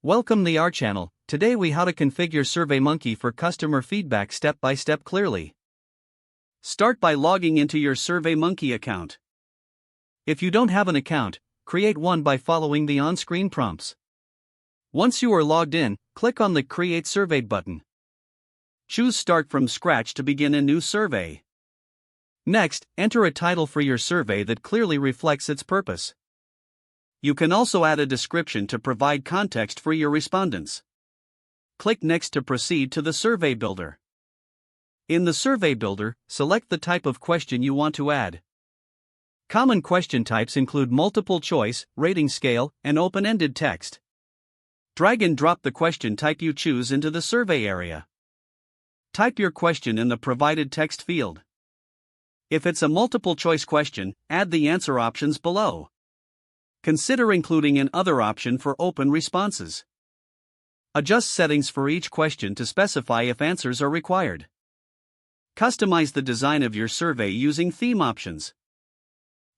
Welcome to our channel. Today we how to configure SurveyMonkey for customer feedback step by step clearly. Start by logging into your SurveyMonkey account. If you don't have an account, create one by following the on-screen prompts. Once you are logged in, click on the Create Survey button. Choose Start from Scratch to begin a new survey. Next, enter a title for your survey that clearly reflects its purpose. You can also add a description to provide context for your respondents. Click Next to proceed to the Survey Builder. In the Survey Builder, select the type of question you want to add. Common question types include multiple choice, rating scale, and open-ended text. Drag and drop the question type you choose into the survey area. Type your question in the provided text field. If it's a multiple choice question, add the answer options below. Consider including an other option for open responses. Adjust settings for each question to specify if answers are required. Customize the design of your survey using theme options.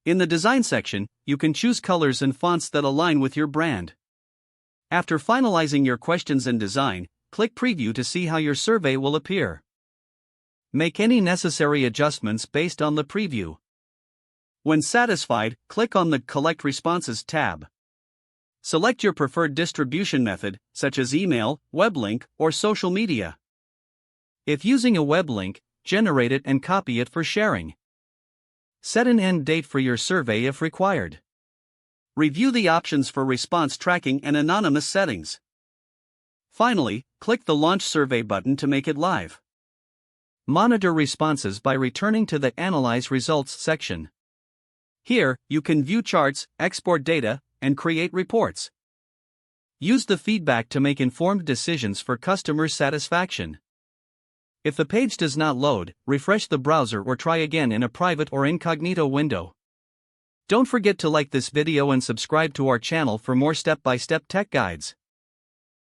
In the design section, you can choose colors and fonts that align with your brand. After finalizing your questions and design, click Preview to see how your survey will appear. Make any necessary adjustments based on the preview. When satisfied, click on the Collect Responses tab. Select your preferred distribution method, such as email, web link, or social media. If using a web link, generate it and copy it for sharing. Set an end date for your survey if required. Review the options for response tracking and anonymous settings. Finally, click the Launch Survey button to make it live. Monitor responses by returning to the Analyze Results section. Here, you can view charts, export data, and create reports. Use the feedback to make informed decisions for customer satisfaction. If the page does not load, refresh the browser or try again in a private or incognito window. Don't forget to like this video and subscribe to our channel for more step-by-step tech guides.